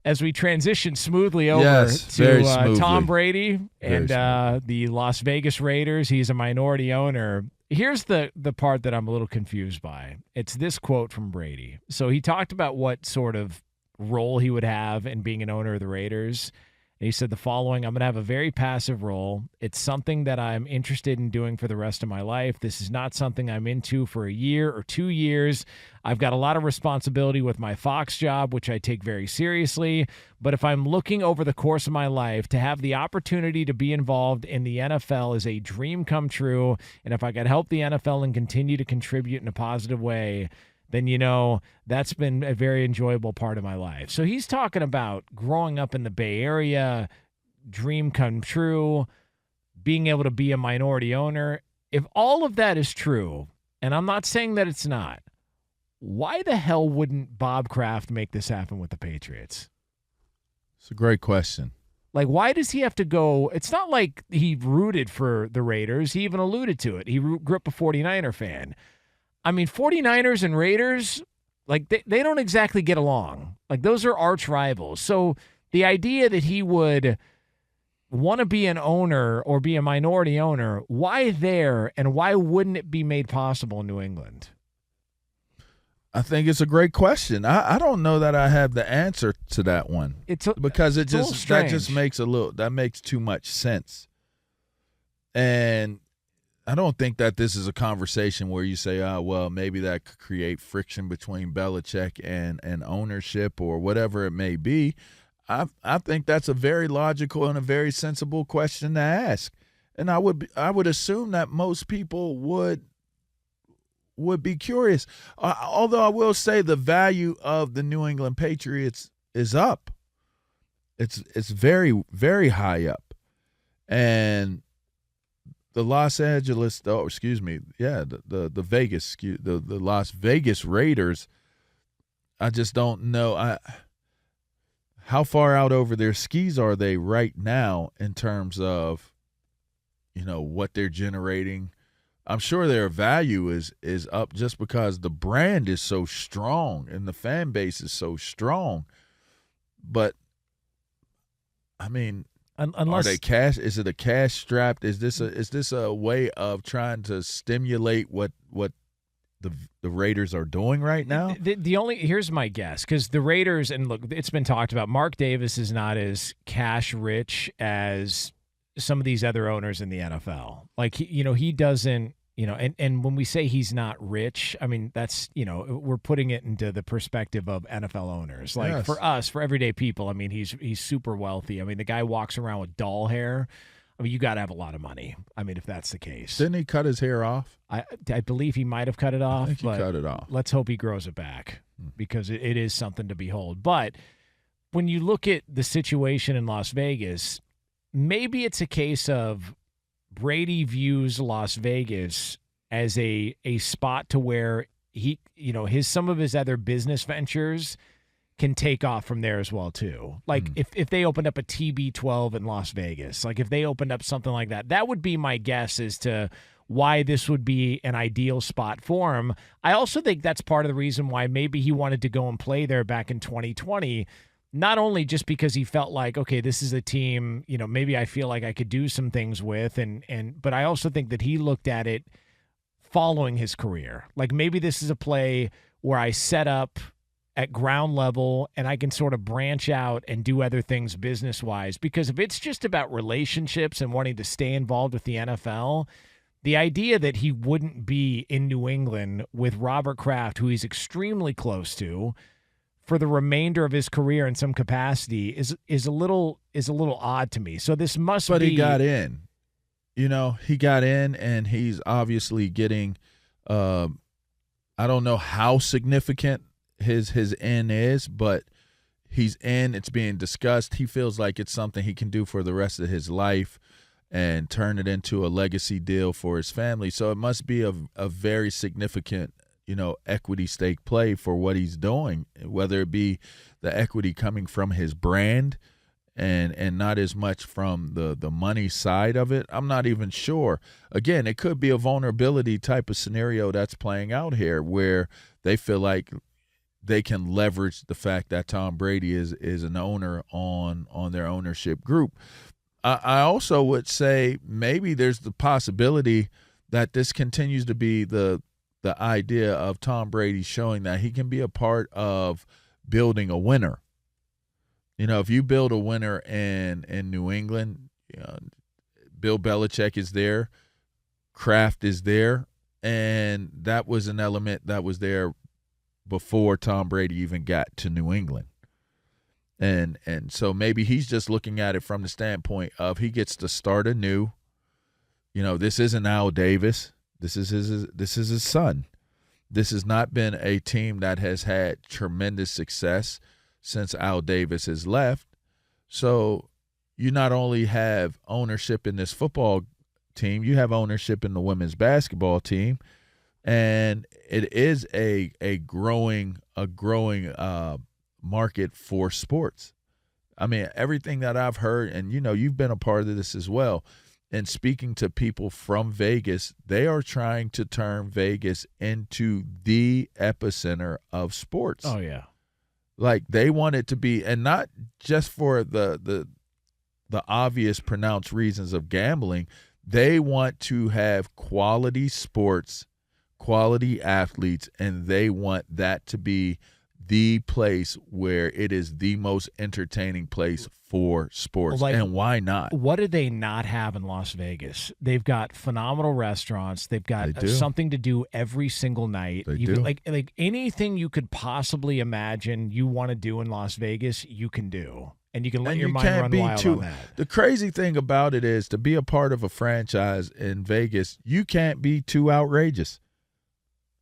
as we transition smoothly over very to smoothly. Tom Brady and the Las Vegas Raiders. He's a minority owner. Here's the part that I'm a little confused by. It's this quote from Brady. So he talked about what sort of role he would have in being an owner of the Raiders. And he said the following: I'm going to have a very passive role. It's something that I'm interested in doing for the rest of my life. This is not something I'm into for a year or 2 years. I've got a lot of responsibility with my Fox job, which I take very seriously. But if I'm looking over the course of my life, to have the opportunity to be involved in the NFL is a dream come true. And if I could help the NFL and continue to contribute in a positive way, then, that's been a very enjoyable part of my life. So he's talking about growing up in the Bay Area, dream come true, being able to be a minority owner. If all of that is true, and I'm not saying that it's not, why the hell wouldn't Bob Kraft make this happen with the Patriots? It's a great question. Like, why does he have to go? It's not like he rooted for the Raiders. He even alluded to it. He grew up a 49er fan. I mean, 49ers and Raiders, like, they don't exactly get along. Like, those are arch rivals. So the idea that he would want to be an owner or be a minority owner, why there, and why wouldn't it be made possible in New England? I think it's a great question. I don't know that I have the answer to that one. Because that makes too much sense. And I don't think that this is a conversation where you say, well, maybe that could create friction between Belichick and ownership or whatever it may be. I think that's a very logical and a very sensible question to ask. And I would assume that most people would be curious. Although I will say the value of the New England Patriots is up. It's very, very high up. And the Las Vegas Raiders, I just don't know how far out over their skis are they right now in terms of, what they're generating. I'm sure their value is up just because the brand is so strong and the fan base is so strong. But, I mean, unless are they cash? Is it a cash strapped? Is this a way of trying to stimulate what the Raiders are doing right now? Here's my guess, because the Raiders, and look, it's been talked about, Mark Davis is not as cash rich as some of these other owners in the NFL. Like, he doesn't, and when we say he's not rich, I mean, that's, we're putting it into the perspective of NFL owners. Like, yes. For us, for everyday people, I mean, he's super wealthy. I mean, the guy walks around with doll hair. I mean, you got to have a lot of money. I mean, if that's the case. Didn't he cut his hair off? I believe he might have cut it off. I think he cut it off. Let's hope he grows it back, because it is something to behold. But when you look at the situation in Las Vegas, maybe it's a case of Brady views Las Vegas as a spot to where he, some of his other business ventures can take off from there as well too. Like if they opened up a TB12 in Las Vegas, like if they opened up something like that, that would be my guess as to why this would be an ideal spot for him. I also think that's part of the reason why maybe he wanted to go and play there back in 2020. Not only just because he felt like, okay, this is a team, maybe I feel like I could do some things with, but I also think that he looked at it following his career. Like, maybe this is a play where I set up at ground level and I can sort of branch out and do other things business-wise. Because if it's just about relationships and wanting to stay involved with the NFL, the idea that he wouldn't be in New England with Robert Kraft, who he's extremely close to, for the remainder of his career in some capacity is a little odd to me. So this must be. But he got in. He got in, and he's obviously getting. I don't know how significant his in is, but he's in. It's being discussed. He feels like it's something he can do for the rest of his life, and turn it into a legacy deal for his family. So it must be a very significant, equity stake play for what he's doing, whether it be the equity coming from his brand and not as much from the money side of it. I'm not even sure. Again, it could be a vulnerability type of scenario that's playing out here where they feel like they can leverage the fact that Tom Brady is an owner on their ownership group. I also would say maybe there's the possibility that this continues to be the idea of Tom Brady showing that he can be a part of building a winner. You know, if you build a winner in New England, you know, Bill Belichick is there, Kraft is there, and that was an element that was there before Tom Brady even got to New England. And so maybe he's just looking at it from the standpoint of he gets to start anew. You know, this isn't Al Davis. This is his son. This has not been a team that has had tremendous success since Al Davis has left. So you not only have ownership in this football team, you have ownership in the women's basketball team, and it is a growing market for sports. I mean, everything that I've heard, and you know, you've been a part of this as well, and speaking to people from Vegas, they are trying to turn Vegas into the epicenter of sports. Oh yeah. Like they want it to be, and not just for the obvious pronounced reasons of gambling. They want to have quality sports, quality athletes, and they want that to be the place where it is the most entertaining place for sports. Like, and why not? What do they not have in Las Vegas? They've got phenomenal restaurants. They've got something to do every single night. They do. Like anything you could possibly imagine you want to do in Las Vegas, you can do. And you can let your mind run wild on that. The crazy thing about it is, to be a part of a franchise in Vegas, you can't be too outrageous.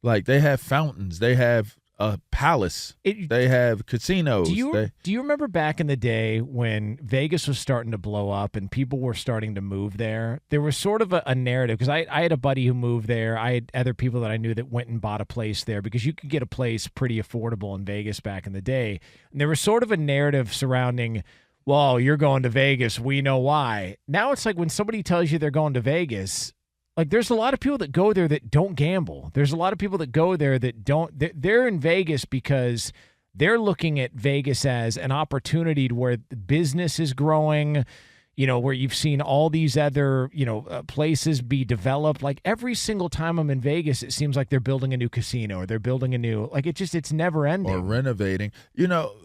Like, they have fountains. They have a palace. They have casinos. Do you remember back in the day when Vegas was starting to blow up and people were starting to move there? There was sort of a narrative, because I had a buddy who moved there. I had other people that I knew that went and bought a place there, because you could get a place pretty affordable in Vegas back in the day. And there was sort of a narrative surrounding, well, you're going to Vegas, we know why. Now it's like when somebody tells you they're going to Vegas, like, there's a lot of people that go there that don't gamble. There's a lot of people that go there that don't. They're in Vegas because they're looking at Vegas as an opportunity to where the business is growing, you know, where you've seen all these other, places be developed. Like, every single time I'm in Vegas, it seems like they're building a new casino or they're building a new, like, it's never ending. Or renovating. You know,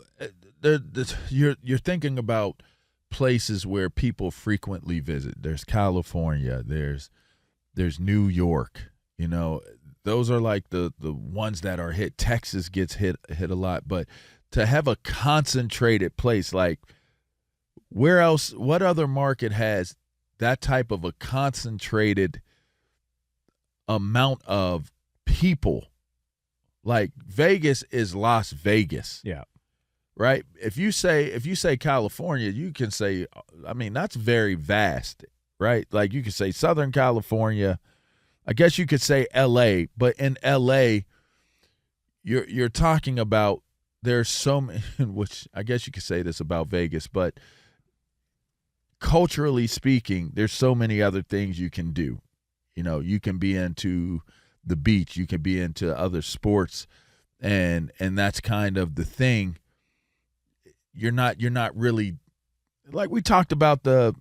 you're thinking about places where people frequently visit. There's California. There's New York. You know, those are like the ones that are hit. Texas gets hit a lot, but to have a concentrated place, like, where else, what other market has that type of a concentrated amount of people? Like, Vegas is Las Vegas. Yeah. Right? If you say California, you can say, I mean, that's very vast. Right? Like, you could say Southern California. I guess you could say L.A., but in L.A., you're talking about, there's so many, which I guess you could say this about Vegas, but culturally speaking, there's so many other things you can do. You know, you can be into the beach, you can be into other sports, and that's kind of the thing. You're not really, like we talked about the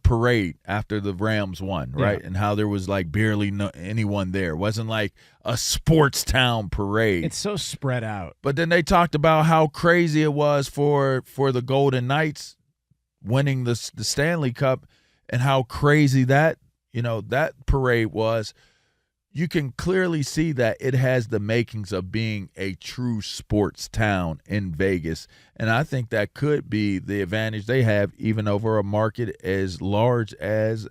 parade after the Rams won, right? Yeah. And how there was like barely anyone there. It wasn't like a sports town parade. It's so spread out. But then they talked about how crazy it was for the Golden Knights winning the Stanley Cup, and how crazy that parade was. You can clearly see that it has the makings of being a true sports town in Vegas. And I think that could be the advantage they have, even over a market as large as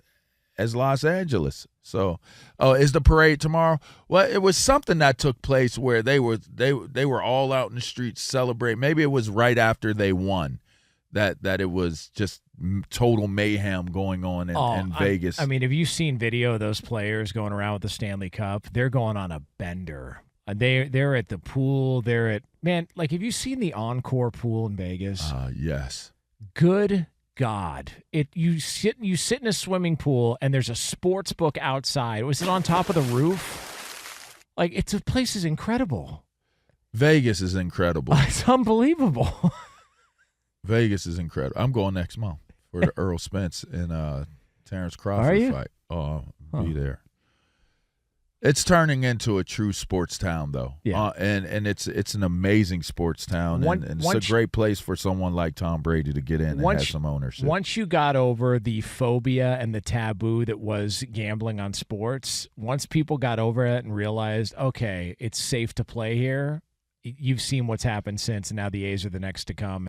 Los Angeles. So, is the parade tomorrow? Well, it was something that took place where they were all out in the streets celebrating. Maybe it was right after they won that it was just total mayhem going on in Vegas. I mean, have you seen video of those players going around with the Stanley Cup? They're going on a bender. They're at the pool. Like, have you seen the Encore pool in Vegas? Yes. Good God. You sit in a swimming pool and there's a sports book outside. Was it on top of the roof? Like, it's a place is incredible. Vegas is incredible. It's unbelievable. Vegas is incredible. I'm going next month for the Earl Spence and Terrence Crawford fight. Oh, I'll be there. It's turning into a true sports town, though. Yeah. And it's an amazing sports town, and it's a great place for someone like Tom Brady to get in and have some ownership. Once you got over the phobia and the taboo that was gambling on sports, once people got over it and realized, okay, it's safe to play here, you've seen what's happened since, and now the A's are the next to come.